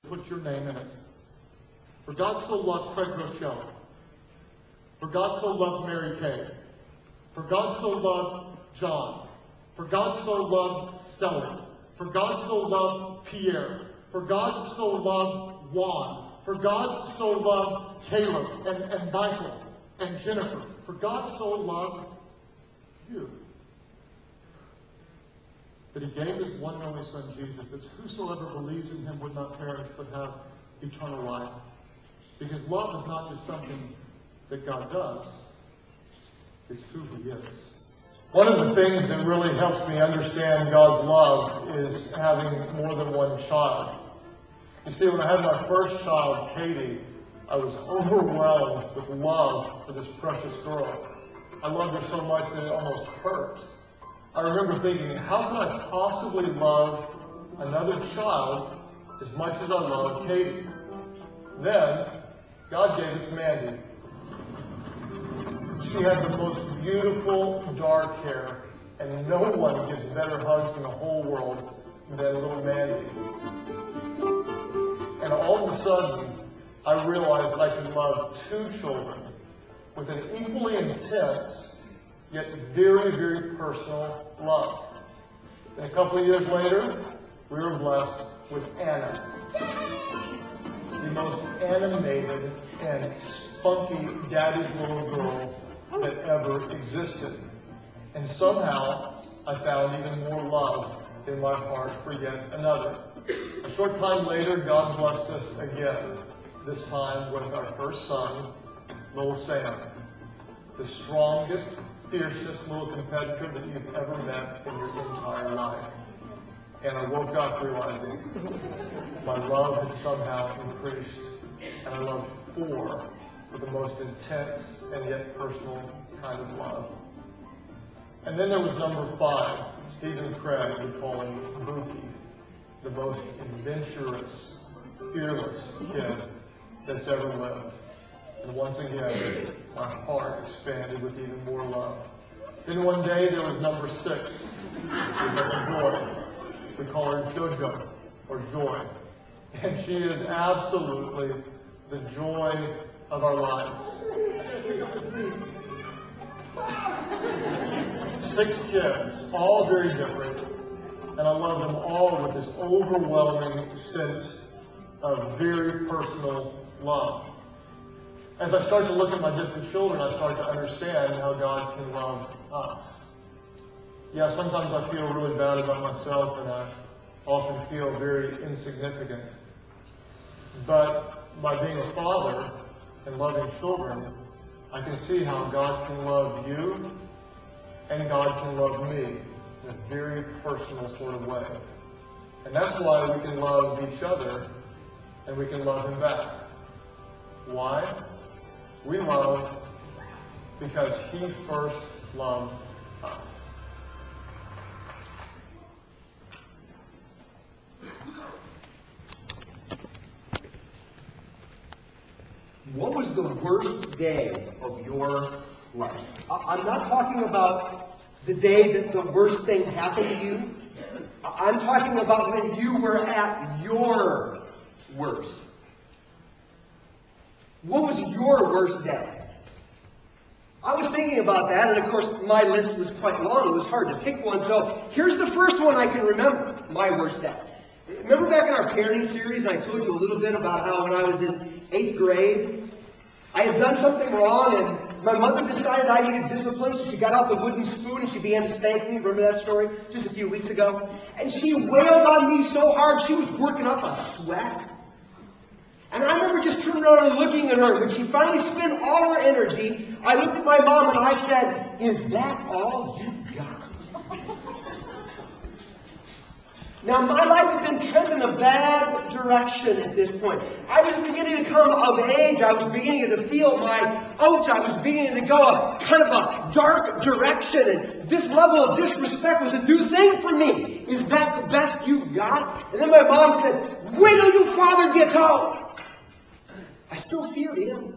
Put your name in it. For God so loved Craig Rochelle. For God so loved Mary Kay. For God so loved John. For God so loved Sally. For God so loved Pierre. For God so loved Juan. For God so loved Caleb and Michael and Jennifer. For God so loved you, that he gave his one and only Son, Jesus, that whosoever believes in him would not perish but have eternal life. Because love is not just something that God does, it's who he is. One of the things that really helps me understand God's love is having more than one child. You see, when I had my first child, Katie, I was overwhelmed with love for this precious girl. I loved her so much that it almost hurt. I remember thinking, how can I possibly love another child as much as I love Katie? Then, God gave us Mandy. She had the most beautiful dark hair, and no one gives better hugs in the whole world than little Mandy. And all of a sudden, I realized I could love two children with an equally intense, yet very, very personal love. And a couple of years later, we were blessed with Anna, the most animated and spunky daddy's little girl that ever existed. And somehow, I found even more love in my heart for yet another. A short time later, God blessed us again, this time with our first son, little Sam, the strongest, fiercest little competitor that you've ever met in your entire life. And I woke up realizing my love had somehow increased, and I loved four with the most intense and yet personal kind of love. And then there was number 5, Stephen Craig, we call him Bookie, the most adventurous, fearless kid that's ever lived. And once again, my heart expanded with even more love. Then one day there was number 6, Joy. We call her JoJo, or Joy. And she is absolutely the joy of our lives. 6 kids, all very different, and I love them all with this overwhelming sense of very personal love. As I start to look at my different children, I start to understand how God can love us. Yeah, sometimes I feel really bad about myself, and I often feel very insignificant. But by being a father and loving children, I can see how God can love you and God can love me in a very personal sort of way. And that's why we can love each other and we can love him back. Why? We love because he first loved us. What was the worst day of your life? I'm not talking about the day that the worst thing happened to you. I'm talking about when you were at your worst. What was your worst day? I was thinking about that, and of course my list was quite long. It was hard to pick one, so here's the first one I can remember, my worst day. Remember back in our parenting series, I told you a little bit about how when I was in 8th grade, I had done something wrong, and my mother decided I needed discipline, so she got out the wooden spoon and she began to spank me. Remember that story? Just a few weeks ago. And she wailed on me so hard, she was working up a sweat. And I remember just turning around and looking at her. When she finally spent all her energy, I looked at my mom and I said, "Is that all you got?" Now, my life had been trending in a bad direction at this point. I was beginning to come of age. I was beginning to feel my oats. I was beginning to go a kind of a dark direction. And this level of disrespect was a new thing for me. Is that the best you got? And then my mom said, "Wait till your father gets home." I still feared him.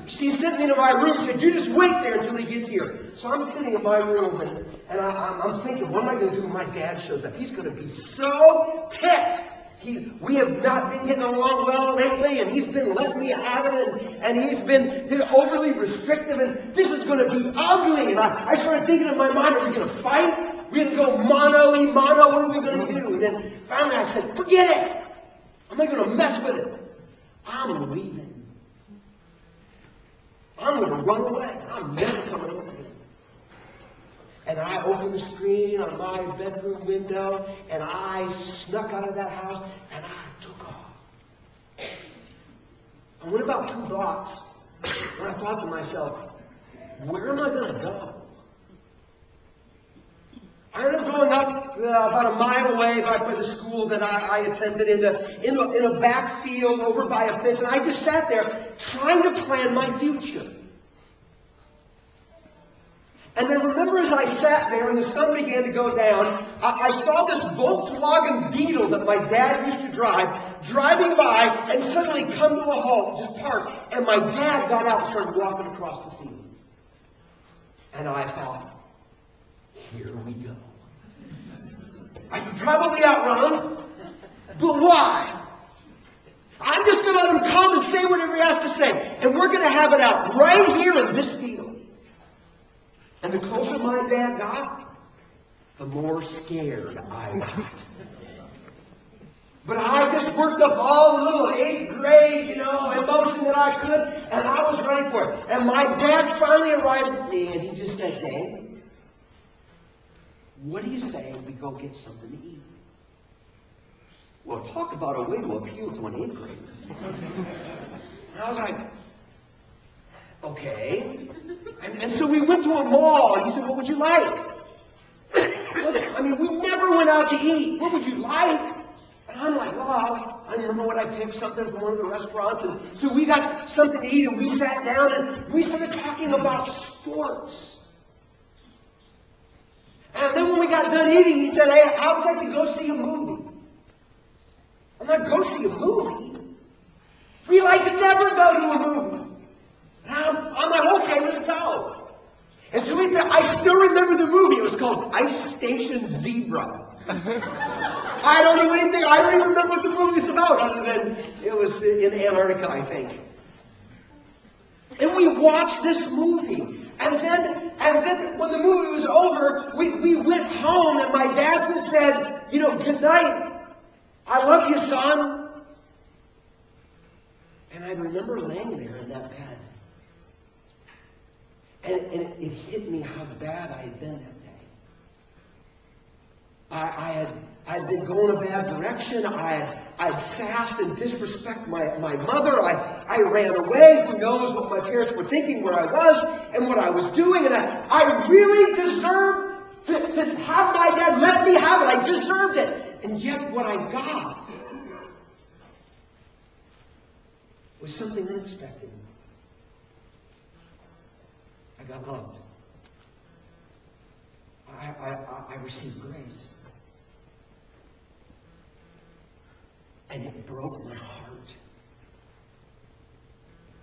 She sent me to my room and said, "You just wait there until he gets here." So I'm sitting in my room and I'm thinking, what am I going to do when my dad shows up? He's going to be so ticked. we have not been getting along well lately, and he's been letting me have it, and he's been overly restrictive, and this is going to be ugly. And I started thinking in my mind, are we going to fight? We're going to go mano-y-mano, what are we going to do? And then finally I said, forget it. I'm not going to mess with it. I'm leaving. I'm going to run away. I'm never coming over here. And I opened the screen on my bedroom window, and I snuck out of that house, and I took off. I went about 2 blocks, and I thought to myself, where am I going to go? I ended up going up about a mile away by the school that I attended in a back field over by a fence, and I just sat there trying to plan my future. And then remember, as I sat there and the sun began to go down, I saw this Volkswagen Beetle that my dad used to drive, driving by and suddenly come to a halt, just park. And my dad got out and started walking across the field. And I thought, here we go. I could probably outrun him, but why? I'm just going to let him come and say whatever he has to say. And we're going to have it out right here in this field. And the closer my dad got, the more scared I got. But I just worked up all the little 8th grade, emotion that I could, and I was ready for it. And my dad finally arrived at me, and he just said, Dave, what do you say we go get something to eat? Well, talk about a way to appeal to an 8th grader. And I was like, okay. And so we went to a mall, and he said, what would you like? We never went out to eat. What would you like? And I'm like, well, I remember when I picked something from one of the restaurants, and so we got something to eat, and we sat down, and we started talking about sports. And then when we got done eating, he said, hey, I would like to go see a movie. I'm like, go see a movie? We like to never go to a movie. I'm like, okay, let's go. And so I still remember the movie. It was called Ice Station Zebra. I don't even remember what the movie was about, other than it was in Antarctica, I think. And we watched this movie. And then when the movie was over, we went home, and my dad just said, good night. I love you, son. And I remember laying there in that bed. And it hit me how bad I had been that day. I had been going a bad direction. I'd sassed and disrespected my mother. I ran away. Who knows what my parents were thinking, where I was, and what I was doing. And I really deserved to have my dad let me have it. I deserved it. And yet what I got was something unexpected. I got loved. I received grace. And it broke my heart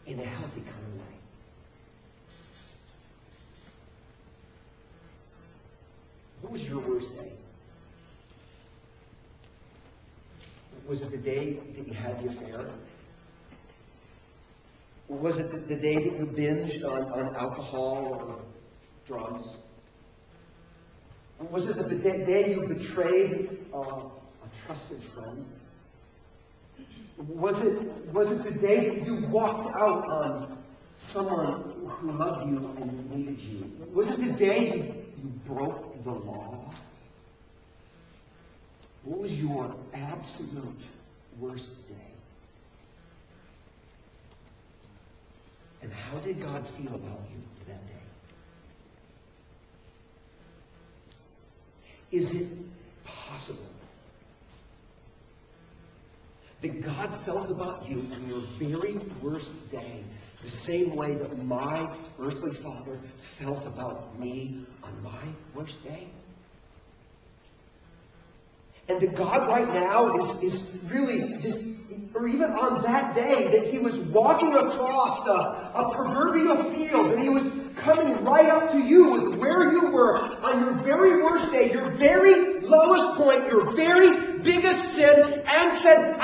in a healthy kind of way. What was your worst day? Was it the day that you had the affair? Or was it the day that you binged on alcohol or drugs? Or was it the day you betrayed a trusted friend? Was it the day that you walked out on someone who loved you and needed you? Was it the day you broke the law? What was your absolute worst day? And how did God feel about you that day? Is it possible that God felt about you on your very worst day the same way that my earthly father felt about me on my worst day? And that God right now is really just, or even on that day, that he was walking across a proverbial field, and he was coming right up to you with where you were on your very worst day, your very lowest point, your very biggest sin, and said,